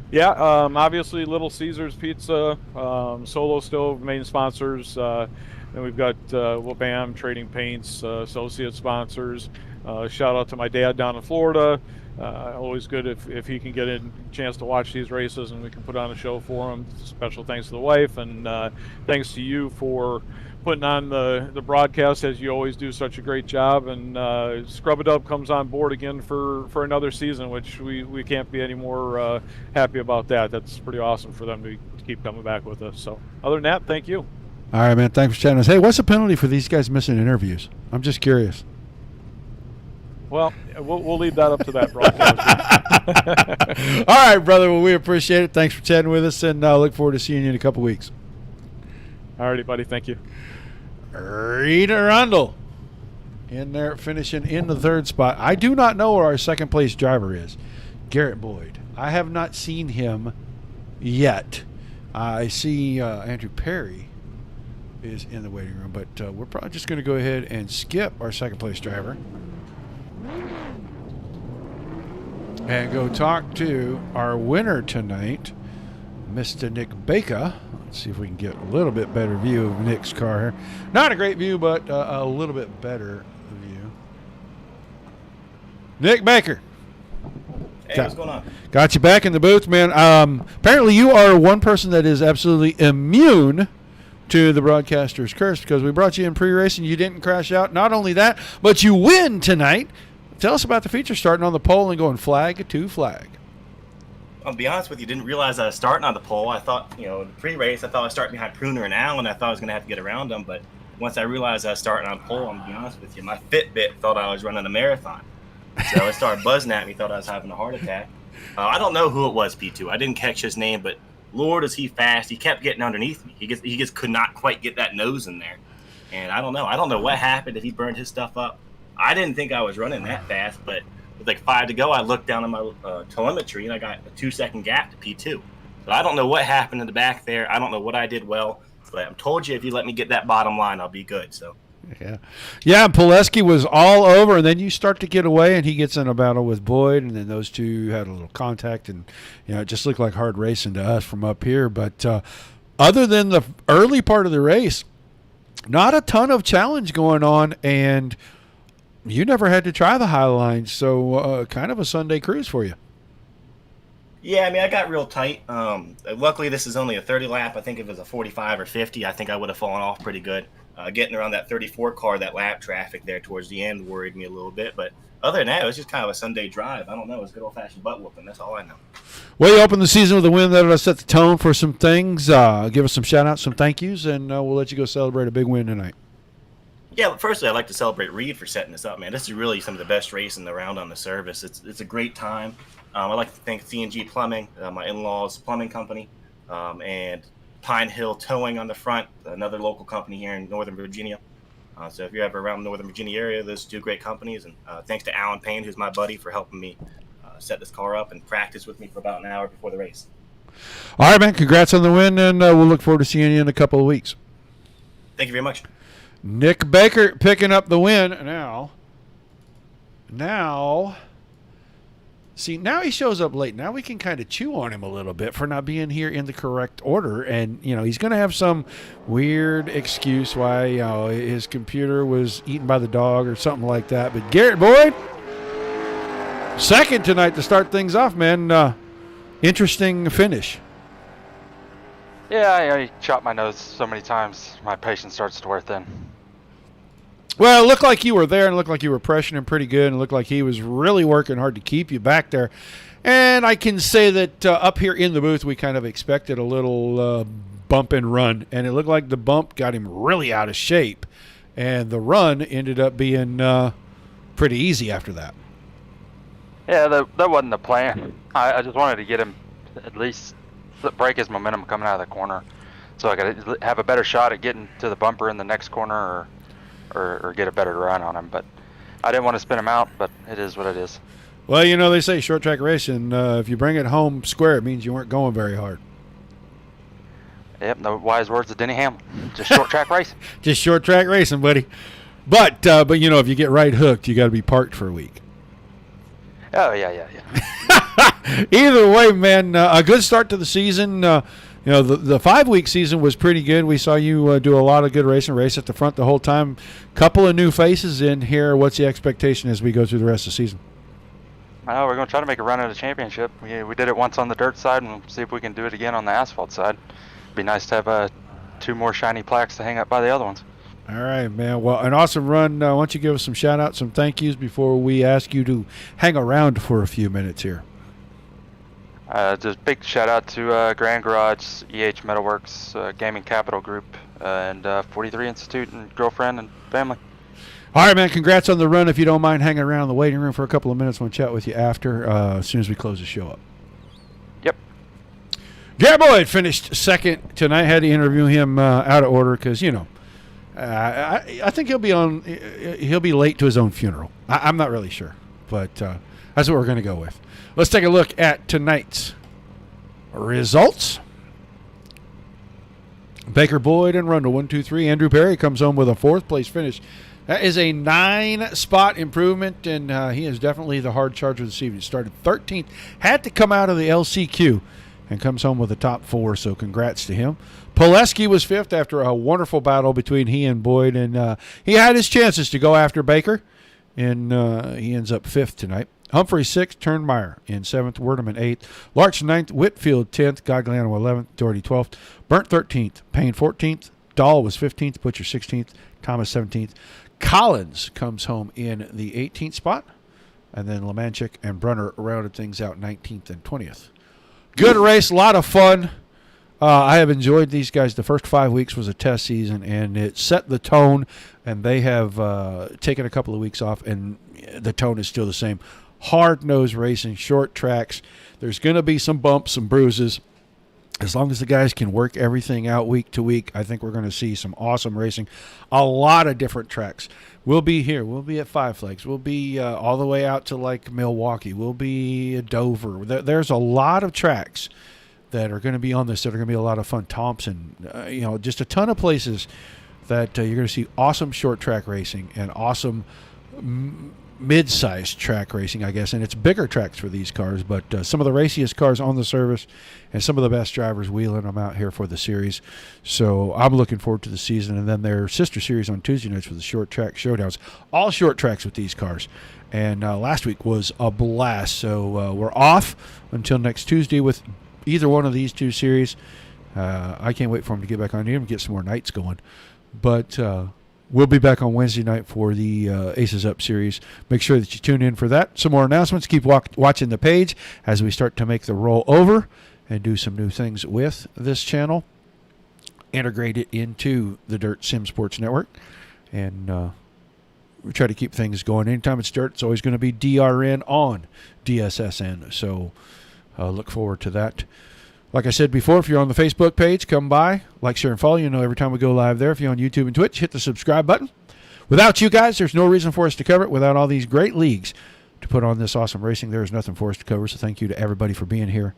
Yeah, obviously Little Caesars Pizza, Solo Stove, main sponsors. And we've got Wabam Trading Paints, associate sponsors. Shout out to my dad down in Florida. Always good if he can get a chance to watch these races and we can put on a show for him. Special thanks to the wife, and thanks to you for putting on the broadcast, as you always do such a great job. And Scrub It Up comes on board again for another season, which we can't be any more happy about that. That's pretty awesome for them to keep coming back with us. So other than that, thank you. All right, man. Thanks for chatting with us. Hey, what's the penalty for these guys missing interviews? I'm just curious. Well, we'll leave that up to that broadcast. All right, brother. Well, we appreciate it. Thanks for chatting with us, and look forward to seeing you in a couple weeks. All righty, buddy. Thank you. Rita Rundle in there, finishing in the third spot. I do not know where our second place driver is. Garrett Boyd. I have not seen him yet. I see Andrew Perry is in the waiting room, but we're probably just going to go ahead and skip our second place driver and go talk to our winner tonight, Mr. Nick Baker. Let's see if we can get a little bit better view of Nick's car here. Not a great view, but a little bit better view. Nick Baker. Hey, what's going on? Got you back in the booth, man. Apparently you are one person that is absolutely immune to the broadcaster's curse, because we brought you in pre-race and you didn't crash out. Not only that, but you win tonight. Tell us about the feature, starting on the pole and going flag to flag. I'll be honest with you, didn't realize I was starting on the pole. I thought, in the pre-race, I thought I was starting behind Pruner and Allen. I thought I was going to have to get around them, but once I realized I was starting on pole, I'm going to be honest with you, my Fitbit thought I was running a marathon. So it started buzzing at me, thought I was having a heart attack. I don't know who it was, P2. I didn't catch his name, but Lord, is he fast. He kept getting underneath me. He just could not quite get that nose in there. And I don't know what happened, if he burned his stuff up. I didn't think I was running that fast, but with like 5 to go, I looked down at my telemetry, and I got a 2-second gap to P2. So I don't know what happened in the back there. I don't know what I did well, but I told you, if you let me get that bottom line, I'll be good. So. Yeah, Pileski was all over, and then you start to get away, and he gets in a battle with Boyd, and then those two had a little contact, and it just looked like hard racing to us from up here. But other than the early part of the race, not a ton of challenge going on, and you never had to try the high lines, so kind of a Sunday cruise for you. Yeah, I mean, I got real tight. Luckily, this is only a 30 lap. I think if it was a 45 or 50, I think I would have fallen off pretty good. Getting around that 34 car, that lap traffic there towards the end worried me a little bit. But other than that, it was just kind of a Sunday drive. I don't know. It was good old-fashioned butt whooping. That's all I know. Well, you opened the season with a win that'll set the tone for some things. Give us some shout-outs, some thank yous, and we'll let you go celebrate a big win tonight. Yeah, firstly, I'd like to celebrate Reed for setting this up, man. This is really some of the best racing around on the service. It's a great time. I'd like to thank C&G Plumbing, my in-laws' plumbing company, and Pine Hill Towing on the front, another local company here in Northern Virginia. So if you're ever around the Northern Virginia area, those two great companies. And thanks to Alan Payne, who's my buddy, for helping me set this car up and practice with me for about an hour before the race. All right, man. Congrats on the win, and we'll look forward to seeing you in a couple of weeks. Thank you very much. Nick Baker picking up the win now. See, now he shows up late. Now we can kind of chew on him a little bit for not being here in the correct order. And, he's going to have some weird excuse why, his computer was eaten by the dog or something like that. But Garrett Boyd, second tonight to start things off, man. Interesting finish. Yeah, I chopped my nose so many times, my patience starts to wear thin. Well, it looked like you were there, and it looked like you were pressuring him pretty good, and it looked like he was really working hard to keep you back there. And I can say that up here in the booth, we kind of expected a little bump and run, and it looked like the bump got him really out of shape, and the run ended up being pretty easy after that. Yeah, that wasn't the plan. I just wanted to get him at least break his momentum coming out of the corner, so I could have a better shot at getting to the bumper in the next corner or get a better run on him. But I didn't want to spin him out, but it is what it is. Well, they say short track racing, if you bring it home square, it means you weren't going very hard. Yep, the wise words of Denny Hamlin. Just short track racing. Just short track racing, buddy. But you know, if you get right hooked, you got to be parked for a week. Oh, yeah. Either way, man, a good start to the season. You know, the 5-week season was pretty good. We saw you do a lot of good racing, race at the front the whole time. Couple of new faces in here. What's the expectation as we go through the rest of the season? We're going to try to make a run at a championship. We did it once on the dirt side, and we'll see if we can do it again on the asphalt side. Be nice to have 2 more shiny plaques to hang up by the other ones. All right, man. Well, an awesome run. Why don't you give us some shout-outs, some thank yous before we ask you to hang around for a few minutes here. Just big shout out to Grand Garage, EH Metalworks, Gaming Capital Group, and 43 Institute and girlfriend and family. All right, man. Congrats on the run. If you don't mind hanging around in the waiting room for a couple of minutes, we'll chat with you after as soon as we close the show up. Yep. Garrett Boyd finished second tonight. Had to interview him out of order because, you know, I think he'll be late to his own funeral. I'm not really sure, but that's what we're going to go with. Let's take a look at tonight's results. Baker Boyd and Rundle, 1, 2, 3. Andrew Perry comes home with a 4th place finish. That is a 9-spot improvement, and he is definitely the hard charger this evening. Started 13th, had to come out of the LCQ, and comes home with a top 4, so congrats to him. Pileski was 5th after a wonderful battle between he and Boyd, and he had his chances to go after Baker, and he ends up 5th tonight. Humphrey 6th, Turnmeyer in 7th, Werdeman 8th, Larch 9th, Whitfield 10th, Gagliano 11th, Doherty 12th, Burnt 13th, Payne 14th, Dahl was 15th, Butcher 16th, Thomas 17th. Collins comes home in the 18th spot, and then Lemanchik and Brunner rounded things out 19th and 20th. Good race, a lot of fun. I have enjoyed these guys. The first 5 weeks was a test season, and it set the tone, and they have taken a couple of weeks off, and the tone is still the same. Hard-nosed racing, short tracks. There's going to be some bumps, some bruises. As long as the guys can work everything out week to week, I think we're going to see some awesome racing. A lot of different tracks. We'll be here. We'll be at Five Flags. We'll be all the way out to like Milwaukee. We'll be at Dover. There's a lot of tracks that are going to be on this that are going to be a lot of fun. Thompson, just a ton of places that you're going to see awesome short track racing and awesome mid-sized track racing, I guess, and it's bigger tracks for these cars, but some of the raciest cars on the service and some of the best drivers wheeling them out here for the series. So I'm looking forward to the season, and then their sister series on Tuesday nights for the short track showdowns. All short tracks with these cars, and last week was a blast. So we're off until next Tuesday with either one of these 2 series. I can't wait for them to get back on here and get some more nights going, but we'll be back on Wednesday night for the Aces Up series. Make sure that you tune in for that. Some more announcements. Keep watching the page as we start to make the roll over and do some new things with this channel. Integrate it into the Dirt Sim Sports Network. And we try to keep things going. Anytime it's dirt, it's always going to be DRN on DSSN. So look forward to that. Like I said before, if you're on the Facebook page, come by, like, share, and follow. You know every time we go live there. If you're on YouTube and Twitch, hit the subscribe button. Without you guys, there's no reason for us to cover it. Without all these great leagues to put on this awesome racing, there is nothing for us to cover. So thank you to everybody for being here